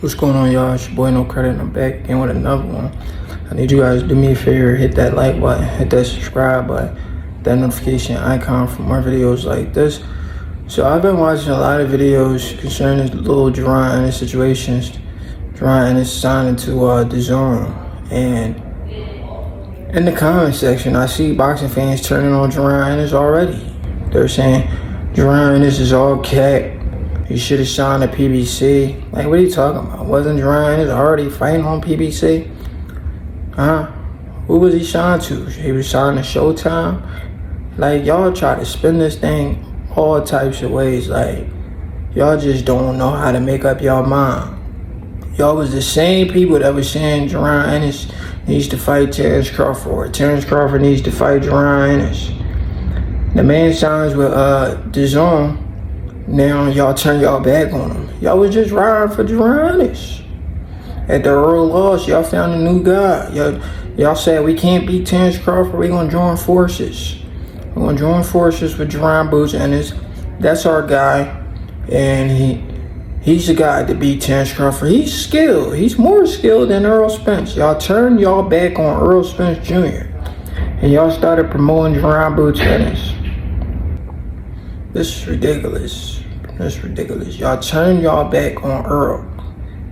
What's going on, y'all? It's your boy No Credit, and I'm back again with another one. I need you guys to do me a favor, hit that like button, hit that subscribe button, that notification icon for more videos like this. So I've been watching a lot of videos concerning this little Jaron Ennis situations. Jaron Ennis signing to Dazn, and in the comment section, I see boxing fans turning on Jaron Ennis already. They're saying Jaron Ennis is all cap. He should have signed to PBC. Like, what are you talking about? Wasn't Jaron Ennis already fighting on PBC? Huh? Who was he signed to? He was signed to Showtime? Like, y'all try to spin this thing all types of ways. Like, y'all just don't know how to make up y'all mind. Y'all was the same people that was saying Jaron Ennis needs to fight Terrence Crawford, or Terrence Crawford needs to fight Jaron Ennis. The man signs with Dazn. Now y'all turn y'all back on him. Y'all was just riding for Jaron Ennis. At the Errol loss, y'all found a new guy. Y'all said we can't beat Terrence Crawford. We're gonna join forces. We're gonna join forces with Jaron Boots Ennis. That's our guy, and he's the guy to beat Terrence Crawford. He's skilled. He's more skilled than Errol Spence. Y'all turned y'all back on Errol Spence Jr. and y'all started promoting Jaron Boots Ennis. This is ridiculous. That's ridiculous. Y'all turn y'all back on Errol.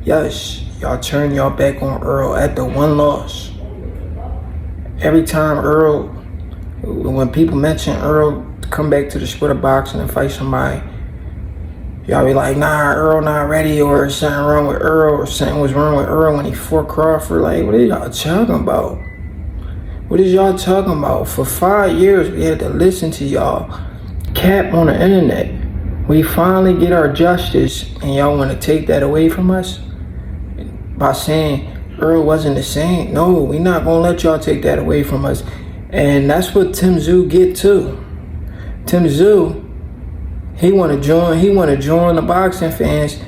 Yes, y'all turn y'all back on Errol at the one loss. Every time Errol, when people mention Errol come back to the sport of boxing and fight somebody, y'all be like, nah, Errol not ready, or something wrong with Errol, or something was wrong with Errol when he fought Crawford. Like, what are y'all talking about? What is y'all talking about? For 5 years, we had to listen to y'all cap on the internet. We finally get our justice, and y'all want to take that away from us by saying Errol wasn't the same. No, we not gonna let y'all take that away from us. And that's what Tim Tszyu get too. Tim Tszyu, he wanna join the boxing fans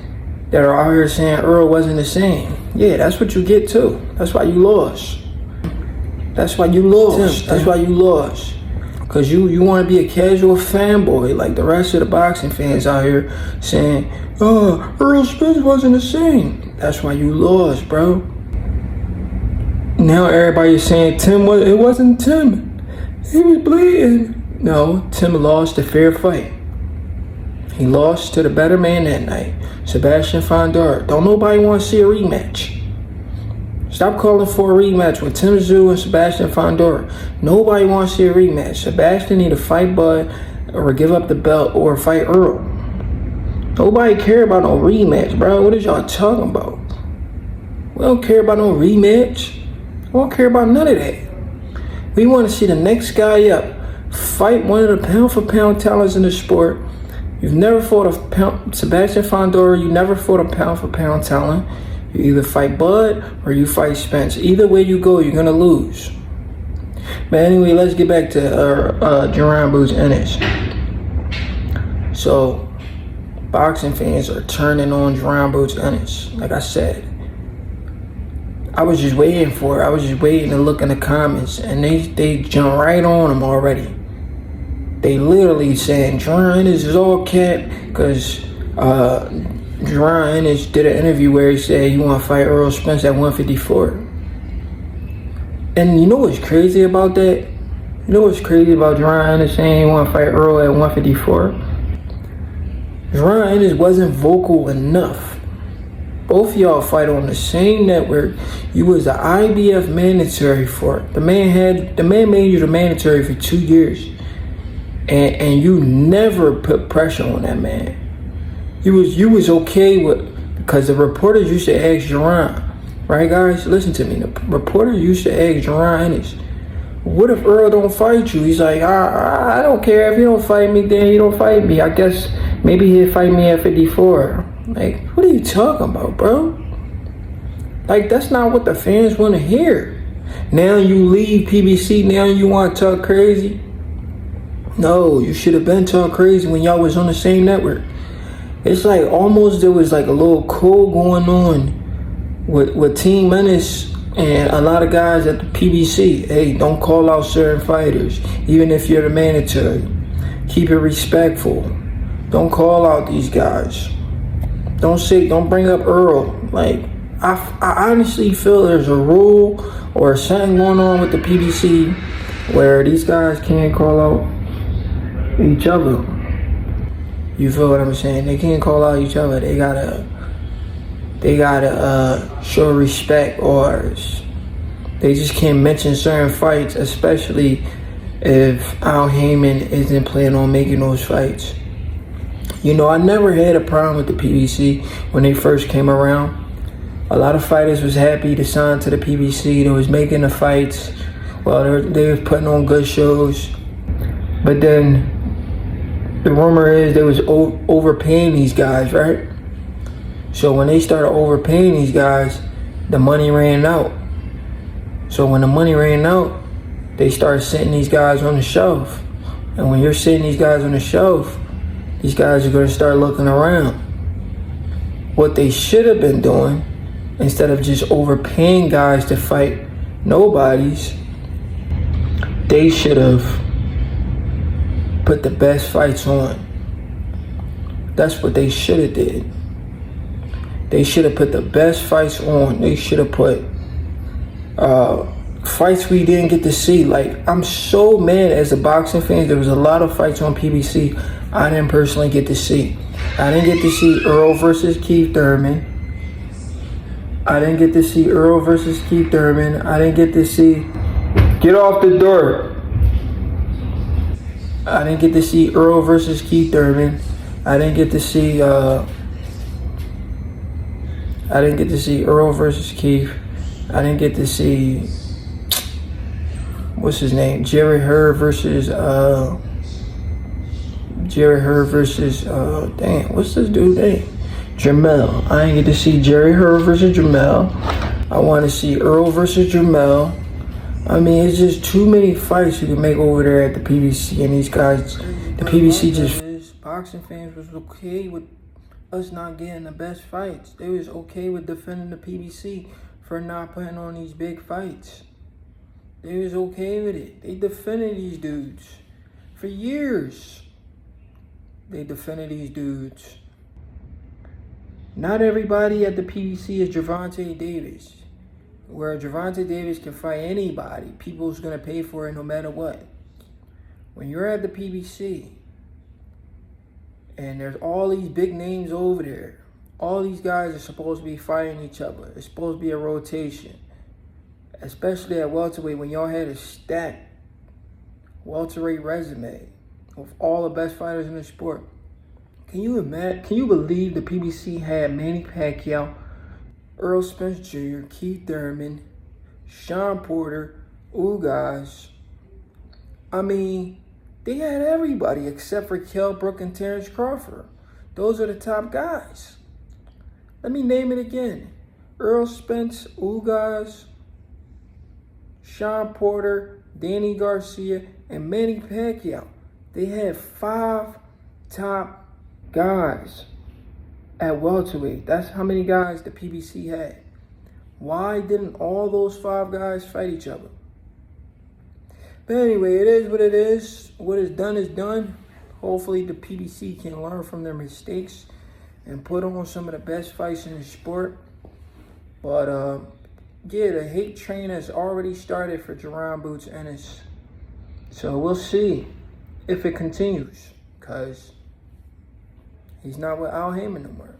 that are out here saying Errol wasn't the same. Yeah, that's what you get too. That's why you lost. That's why you lost. That's why you lost. Cause you want to be a casual fanboy like the rest of the boxing fans out here saying, oh, Errol Spence wasn't the same. That's why you lost, bro. Now everybody's saying it wasn't Tim. He was bleeding. No, Tim lost a fair fight. He lost to the better man that night, Sebastian Fondor. Don't nobody want to see a rematch. Stop calling for a rematch with Tim Tszyu and Sebastian Fondor. Nobody wants to see a rematch. Sebastian need to fight Bud or give up the belt or fight Errol. Nobody care about no rematch, bro. What is y'all talking about? We don't care about no rematch. We don't care about none of that. We want to see the next guy up fight one of the pound-for-pound talents in the sport. You've never fought Sebastian Fondor. You never fought a pound-for-pound talent. You either fight Bud or you fight Spence. Either way you go, you're gonna lose. But anyway, let's get back to Jaron Boots Ennis. So, boxing fans are turning on Jaron Boots Ennis. Like I said, I was just waiting for it. I was just waiting to look in the comments, and they jump right on him already. They literally saying Jaron Ennis is all cap because Jaron Ennis did an interview where he said he want to fight Errol Spence at 154. And you know what's crazy about that? You know what's crazy about Jaron Ennis saying he want to fight Errol at 154? Jaron Ennis wasn't vocal enough. Both of y'all fight on the same network. You was the IBF mandatory for it. The man made you the mandatory for 2 years. And you never put pressure on that man. You was okay with, because the reporters used to ask Jaron, right guys? Listen to me. The reporters used to ask Jaron Ennis, what if Errol don't fight you? He's like, I don't care. If he don't fight me, then he don't fight me. I guess maybe he'll fight me at 54. Like, what are you talking about, bro? Like, that's not what the fans want to hear. Now you leave PBC, now you want to talk crazy? No, you should have been talking crazy when y'all was on the same network. It's like almost there was like a little code going on with Team Menace and a lot of guys at the PBC. Hey, don't call out certain fighters, even if you're the mandatory. Keep it respectful. Don't call out these guys. Don't bring up Earl. Like, I honestly feel there's a rule or something going on with the PBC where these guys can't call out each other. You feel what I'm saying? They can't call out each other. They gotta show respect, or they just can't mention certain fights, especially if Al Heyman isn't planning on making those fights. You know, I never had a problem with the PBC when they first came around. A lot of fighters was happy to sign to the PBC. They was making the fights. Well, they was putting on good shows. But then the rumor is they was overpaying these guys, right? So when they started overpaying these guys, the money ran out. So when the money ran out, they started sitting these guys on the shelf. And when you're sitting these guys on the shelf, these guys are going to start looking around. What they should have been doing, instead of just overpaying guys to fight nobodies, they should have put the best fights on. That's what they should have did. They should have put the best fights on. They should have put fights we didn't get to see. Like, I'm so mad as a boxing fan. There was a lot of fights on PBC I didn't personally get to see. I didn't get to see Earl versus Keith Thurman. I didn't get to see Earl versus Keith Thurman. I didn't get to see... Get off the door. I didn't get to see Earl versus Keith Thurman. I didn't get to see... I didn't get to see Earl versus Keith. I didn't get to see... What's his name? Jerry Hearn versus... Damn, what's this dude's name? Jamel. I didn't get to see Jerry Hearn versus Jamel. I want to see Earl versus Jamel. I mean, it's just too many fights you can make over there at the PBC, and these guys, the PBC just... Boxing fans was okay with us not getting the best fights. They was okay with defending the PBC for not putting on these big fights. They was okay with it. They defended these dudes for years. They defended these dudes. Not everybody at the PBC is Gervonta Davis, where Gervonta Davis can fight anybody. People's going to pay for it no matter what. When you're at the PBC, and there's all these big names over there, all these guys are supposed to be fighting each other. It's supposed to be a rotation. Especially at welterweight, when y'all had a stacked welterweight resume with all the best fighters in the sport. Can you believe the PBC had Manny Pacquiao, Errol Spence Jr., Keith Thurman, Sean Porter, Ugas? I mean, they had everybody except for Kell Brook and Terrence Crawford. Those are the top guys. Let me name it again. Errol Spence, Ugas, Sean Porter, Danny Garcia, and Manny Pacquiao. They had 5 top guys at welterweight. That's how many guys the PBC had. Why didn't all those 5 guys fight each other? But anyway, it is what it is. What is done. Hopefully the PBC can learn from their mistakes and put on some of the best fights in the sport. But yeah, the hate train has already started for Jaron Boots Ennis. So we'll see if it continues, because he's not with Al Heyman no more.